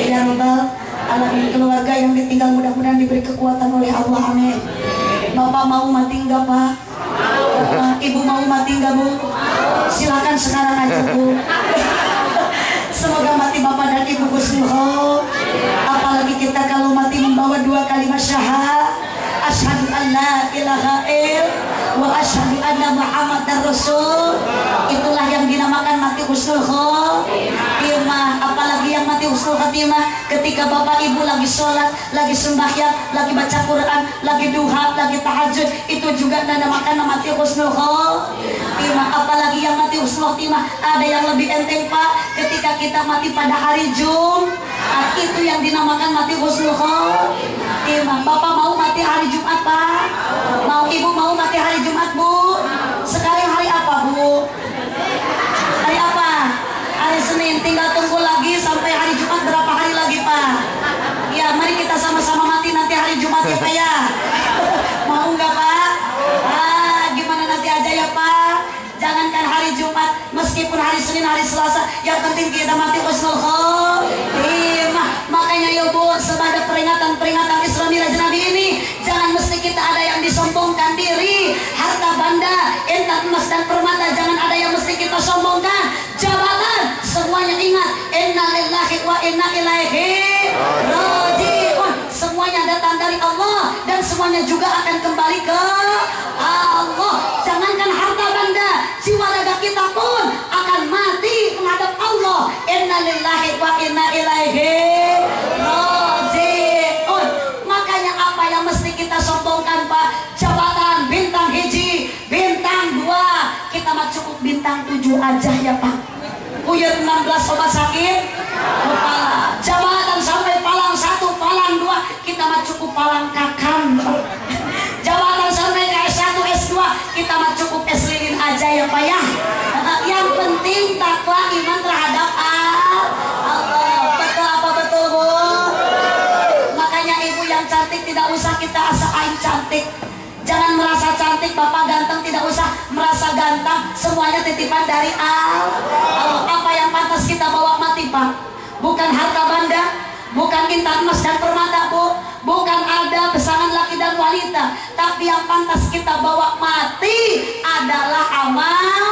Ya Rabbal alamin. Keluarga yang ditinggal mudah-mudahan diberi kekuatan oleh Allah, amin. Bapak mau mati enggak Pak? Ibu mau mati enggak Bu? Silakan sekarang aja Bu. Semoga mati bapak dan ibu husnul khotimah. Apalagi kita kalau mati membawa 2 kalimat syahadat, asyhadu an la ilaha illallah wa asyhadu anna muhammadar rasul. Itulah yang dinamakan mati husnul khotimah. Apalagi yang mati husnul khotimah ketika bapak ibu lagi sholat, lagi sembahyang, lagi baca Quran, lagi duha, lagi tahajud, itu juga dinamakan mati husnul khotimah. Apalagi yang mati husnul khotimah ada yang lebih enteng Pak, ketika kita mati pada hari Jumat, itu yang dinamakan mati husnul khotimah. Bapak mau mati hari Jumat Pak? Mau? Ibu mau mati hari Jumat Bu? Sekarang hari apa Bu? Hari apa? Hari Senin. Tinggal tunggu lagi sampai hari Jumat. Berapa hari lagi Pak? Ya mari kita sama-sama mati nanti hari Jumat ya Pak ya. Mau nggak Pak? Gimana nanti aja ya Pak. Jangankan hari Jumat, meskipun hari Senin, hari Selasa, yang penting kita mati husnul khotimah. Makanya ya Bu, sebagai peringatan Isra Miraj Nabi ini, jangan mesti kita ada yang disombongkan diri. Harta benda, intan, emas dan permata, jangan ada yang mesti kita sombongkan. Jabatan, inna ilaihi raji'un. Semuanya datang dari Allah dan semuanya juga akan kembali ke Allah. Jangankan harta benda, jiwa raga kita pun akan mati menghadap Allah. Inna lillahi wa inna ilaihi raji'un. Makanya apa yang mesti kita sombongkan, Pak? Jabatan bintang hiji, bintang 2, kita mah cukup bintang 7 aja ya Pak. Buyur 16 obat sakit kepala. Jabatan sampai palang 1, palang 2, kita mah cukup palang kakam. Jabatan sampai ke S1, S2, kita mah cukup S lilin aja ya Pak ya. Yang penting takwa iman terhadap Allah. Betul apa betul Bu? Makanya ibu yang cantik tidak usah kita asain cantik. Jangan merasa cantik, bapak ganteng tidak usah merasa ganteng. Semuanya titipan dari Allah. Apa yang pantas kita bawa mati Pak? Bukan harta benda, bukan intan emas dan permata Bu, bukan ada pasangan laki dan wanita. Tapi yang pantas kita bawa mati adalah amal,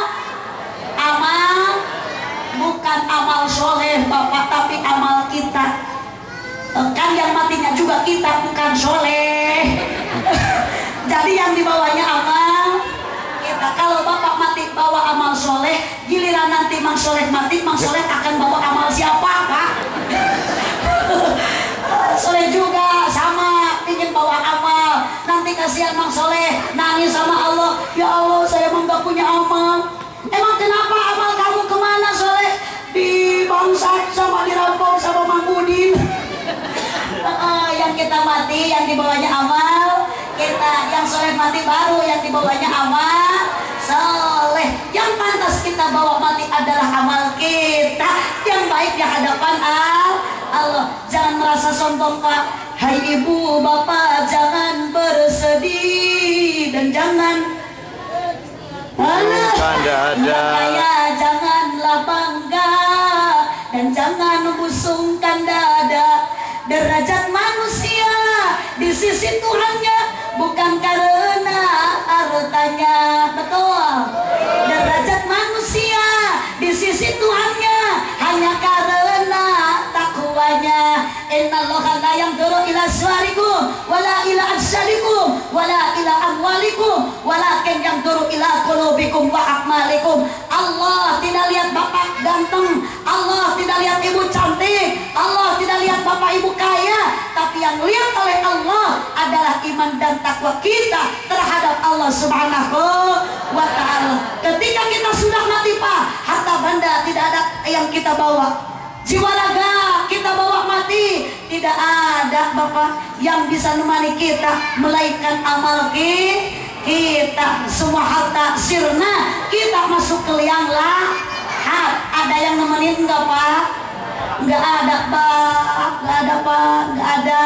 bukan amal soleh Bapak, tapi amal kita. Kan yang matinya juga kita, bukan soleh. Jadi yang dibawanya amal kita. Kalau Bapak mati bawa amal soleh, giliran nanti Mang Soleh mati, Mang Soleh akan bawa amal siapa Pak? Soleh juga sama, ingin bawa amal. Nanti kasihan Mang Soleh nangis sama Allah, ya Allah saya emang gak punya amal. Emang kenapa amal kamu kemana Soleh? Dibangsat sama dirampok sama Mang Udin. Yang kita mati yang dibawanya amal kita, yang soleh mati baru yang dibawanya amal soleh. Yang pantas kita bawa mati adalah amal kita yang baik di hadapan Allah. Jangan merasa sombong Pak. Hai ibu bapak jangan bersedih dan jangan kaya, janganlah bangga dan jangan busungkan dada. Derajat manusia di sisi Tuhannya bukan karena hartanya. Betul. Derajat manusia di sisi Tuhannya hanya karena takwanya. Innallaha la yanzuru ila suwarikum wala ila ajsadikum wala ila amwalikum walakin yanzuru ila qulubikum wa a'malikum. Allah tidak lihat bapak ganteng, Allah tidak lihat ibu cantik, Allah tidak lihat bapak ibu kaya, tapi yang lihat oleh Allah adalah iman dan takwa kita terhadap Allah Subhanahu wa ta'ala. Ketika kita sudah mati Pak, harta benda tidak ada yang kita bawa. Jiwa raga kita bawa mati, tidak ada Bapak yang bisa menemani kita melainkan amal kita. Semua harta sirna kita masuk ke liang lahat. Ada yang nemenin enggak Pak? Enggak ada Pak, enggak ada Pak, enggak ada.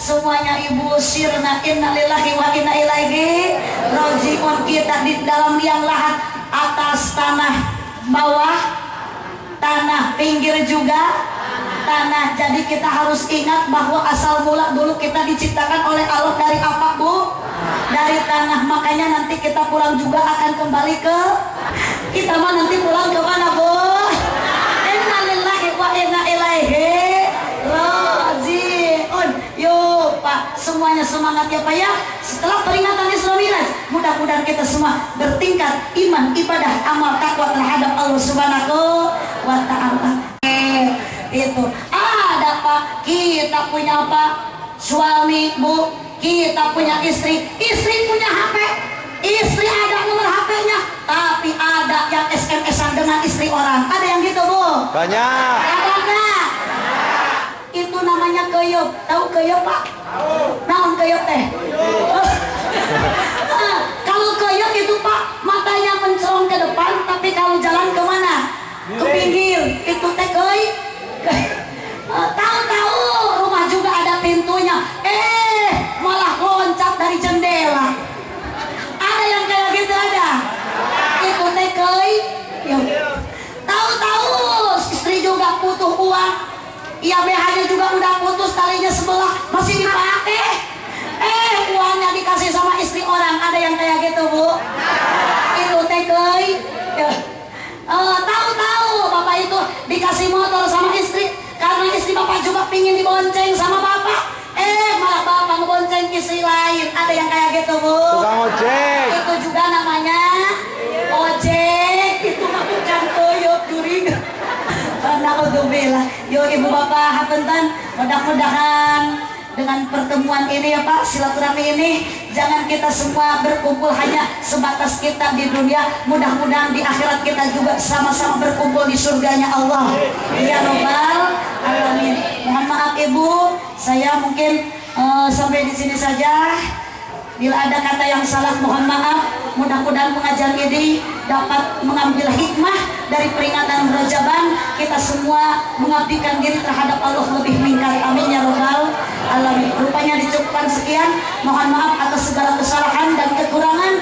Semuanya ibu sirna. Innalillahi wa inna ilaihi raji'un. Kita di dalam liang lahat, atas tanah, bawah tanah, pinggir juga tanah. Jadi kita harus ingat bahwa asal mula dulu kita diciptakan oleh Allah dari apa Bu? Dari tanah. Makanya nanti kita pulang juga akan kembali ke kita mah nanti pulang ke mana Bu? Innalillahi wa inna ilaihi raji'un. Yuk Pak, semuanya semangat ya Pak ya. Setelah peringatan Isra Miraj, mudah-mudahan kita semua bertingkat iman, ibadah, amal, takwa terhadap Allah Subhanahu wa ta'ala. Itu ada Pak, kita punya Pak suami Bu, kita punya istri, istri punya HP, istri ada nomor HP-nya, tapi ada yang SMS-an dengan istri orang. Ada yang gitu Bu? Banyak. Ada enggak? Itu namanya keyup. Tahu keyup Pak? Naon keyup teh? Kalau keyup itu Pak, matanya mencolong ke depan, tapi kalau jalan kemana? Ke pinggir. Itu teh keyup. Tahu-tahu rumah juga ada pintunya, malah loncat dari jendela. Ada yang kayak gitu ada? Itu teh keyup. Tahu-tahu istri juga butuh uang. Iya BH-nya juga udah putus, talinya sebelah masih dipakai. Uangnya dikasih sama istri orang. Ada yang kayak gitu Bu? Itu teh tahu-tahu bapak itu dikasih motor sama istri karena istri pingin dibonceng sama bapak, malah bapak ngebonceng istri lain. Ada yang kayak gitu, Bu? Tukang ojek. Itu juga namanya ojek. Itu mah bukan koyok curiga. Alhamdulillah. Yo ibu bapak hapunten, mudah-mudahan dengan pertemuan ini ya Pak, silaturahmi ini jangan kita semua berkumpul hanya sebatas kita di dunia, mudah-mudahan di akhirat kita juga sama-sama berkumpul di surganya Allah ya Rabbal Alamin. Mohon maaf Ibu, saya mungkin sampai di sini saja. Bila ada kata yang salah mohon maaf. Mudah-mudahan pengajian ini dapat mengambil hikmah dari peringatan Rajaban. Kita semua mengabdikan diri terhadap Allah lebih meningkat. Amin ya Rabbal Alamin. Rupanya dicukupkan sekian. Mohon maaf atas segala kesalahan dan kekurangan.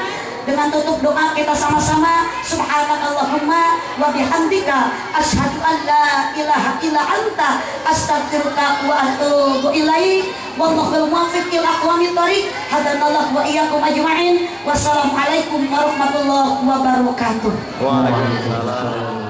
Dengan tutup doa kita sama-sama, subhanakallahumma wa bihamdika asyhadu an la ilaha illa anta astaghfiruka wa atubu ilaik. Wallahul muwaffiq ila aqwamit thoriq. Hadanallahu wa iyyakum ajma'in. Wassalamualaikum warahmatullahi wabarakatuh. Waalaikumsalam.